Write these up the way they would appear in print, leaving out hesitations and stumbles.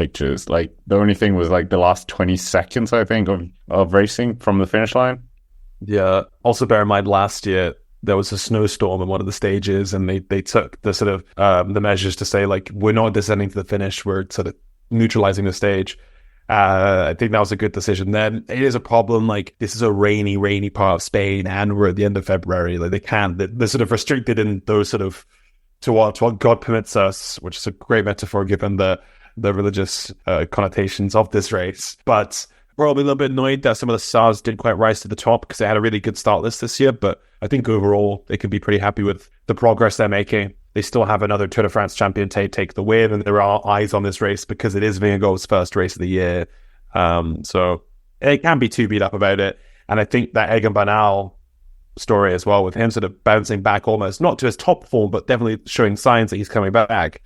pictures. Like the only thing was like the last 20 seconds, I think, of racing from the finish line. Yeah. Also, bear in mind, last year there was a snowstorm in one of the stages, and they took the sort of the measures to say, like, we're not descending to the finish, we're sort of neutralizing the stage. I think that was a good decision. Then it is a problem. Like, this is a rainy part of Spain, and we're at the end of February. Like, they're sort of restricted in those sort of to what God permits us, which is a great metaphor given the religious connotations of this race. But probably a little bit annoyed that some of the stars didn't quite rise to the top because they had a really good start list this year. But I think overall they can be pretty happy with the progress they're making. They still have another Tour de France champion take the win, and there are eyes on this race because it is Vingegaard's first race of the year. So it can be too beat up about it. And I think that Egan Bernal story as well, with him sort of bouncing back almost, not to his top form, but definitely showing signs that he's coming back,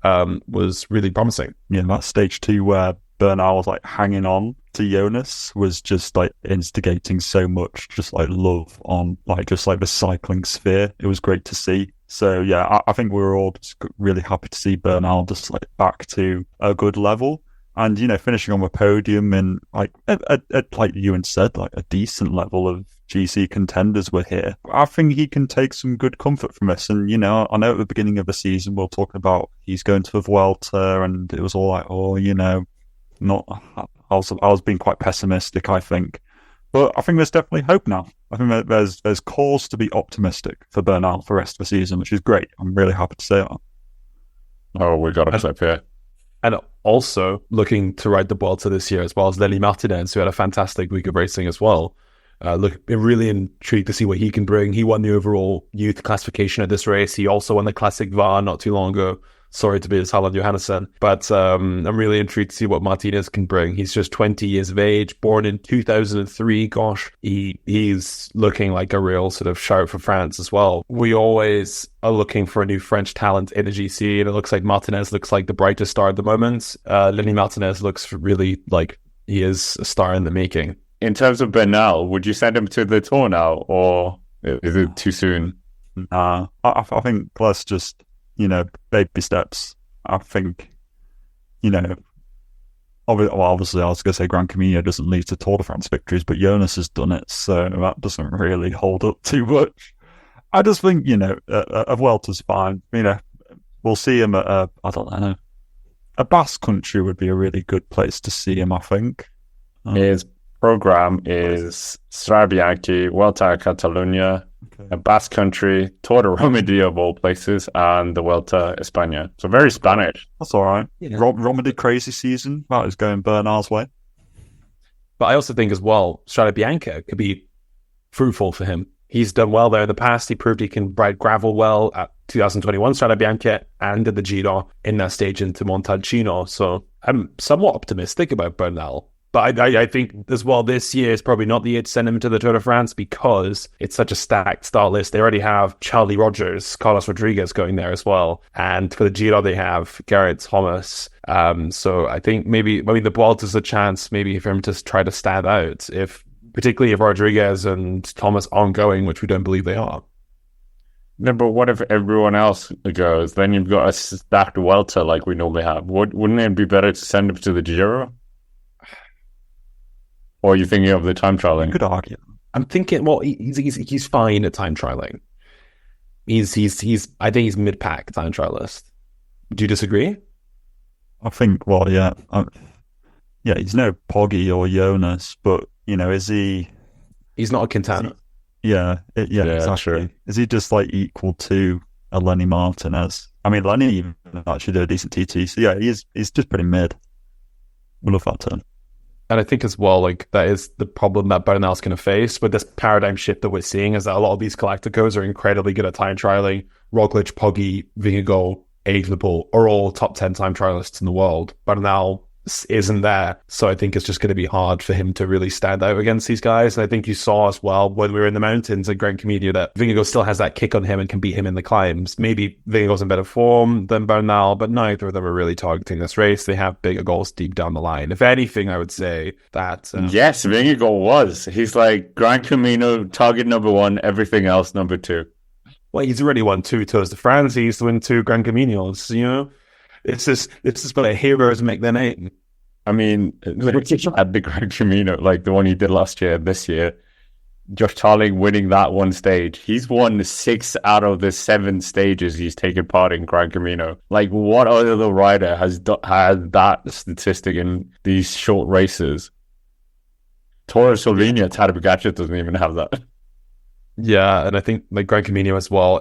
was really promising. Yeah, that stage 2 where Bernal was like hanging on to Jonas was just like instigating so much just like love on like just like the cycling sphere. It was great to see. So yeah, I think we were all just really happy to see Bernal just like back to a good level, and finishing on the podium and like at like Ewan said, like a decent level of GC contenders were here. I think he can take some good comfort from this. And I know at the beginning of the season we'll talk about he's going to the Vuelta, and it was all like, not. I was being quite pessimistic, I think, but I think there's definitely hope now. I think that there's cause to be optimistic for Bernal for the rest of the season, which is great. I'm really happy to say that. Oh, we got a clip here. And also looking to ride the Vuelta this year, as well as Lenny Martinez, who had a fantastic week of racing as well. Really intrigued to see what he can bring. He won the overall youth classification at this race. He also won the Classic VAR not too long ago. Sorry to be his Harland Johannesson, but I'm really intrigued to see what Martinez can bring. He's just 20 years of age, born in 2003. Gosh, he's looking like a real sort of shout for France as well. We always are looking for a new French talent in the GC, and it looks like Martinez looks like the brightest star at the moment. Lenny Martinez looks really like he is a star in the making. In terms of Bernal, would you send him to the Tour now, or is it too soon? I think let's just, baby steps. I think, obviously I was going to say Gran Camino doesn't lead to Tour de France victories, but Jonas has done it, so that doesn't really hold up too much. I just think, a Vuelta's fine. We'll see him at I don't know, a Basque country would be a really good place to see him, I think. His program is Strade Bianche, Vuelta a Catalunya, a Basque Country, Tour de Romandy of all places, and the Vuelta a España. So very Spanish. That's all right. Yeah. Romandy crazy season. That is going Bernal's way. But I also think as well, Strade Bianche could be fruitful for him. He's done well there in the past. He proved he can ride gravel well at 2021 Strade Bianche and at the Giro in that stage into Montalcino. So I'm somewhat optimistic about Bernal. But I think as well, this year is probably not the year to send him to the Tour de France because it's such a stacked start list. They already have Charlie Rogers, Carlos Rodriguez going there as well. And for the Giro, they have Garrett Thomas. So I think maybe the Vuelta is a chance maybe for him to try to stand out, particularly if Rodriguez and Thomas aren't going, which we don't believe they are. No, but what if everyone else goes? Then you've got a stacked Vuelta like we normally have. Wouldn't it be better to send him to the Giro? Or are you thinking of the time trialing? You could argue. I'm thinking, well, he's fine at time trialing. I think he's mid-pack time trialist. Do you disagree? I think, well, yeah. He's no Poggi or Jonas, but, is he... He's not a Quintana. Yeah, exactly. Sure. Is he just like equal to a Lenny Martinez? I mean, Lenny even actually did a decent TT, so yeah, he's just pretty mid. We love that turn. And I think as well, like, that is the problem that Bernal's going to face with this paradigm shift that we're seeing, is that a lot of these Galacticos are incredibly good at time trialing. Roglic, Poggi, Vingegaard, Evenepoel are all top 10 time trialists in the world. Bernal isn't there. So I think it's just going to be hard for him to really stand out against these guys. And I think you saw as well when we were in the mountains at Gran Camino that Vingegaard still has that kick on him and can beat him in the climbs. Maybe Vingegaard's in better form than Bernal, but neither of them are really targeting this race. They have bigger goals deep down the line. If anything, I would say that... Yes, Vingegaard was. He's like Gran Camino, target number 1, everything else number 2. Well, he's already won 2 Tours de France. He used to win 2 Gran Caminos, It's just where heroes make their name. I mean, at the Gran Camino, like the one he did last year, this year, Josh Tarling winning that one stage. He's won 6 out of the 7 stages he's taken part in Gran Camino. Like, what other rider has that statistic in these short races? Toro Slovenia, Tadej Pogačar doesn't even have that. Yeah, and I think like Gran Camino as well,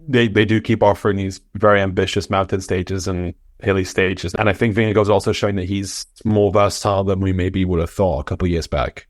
they do keep offering these very ambitious mountain stages and hilly stages. And I think Vingegaard's also showing that he's more versatile than we maybe would have thought a couple of years back.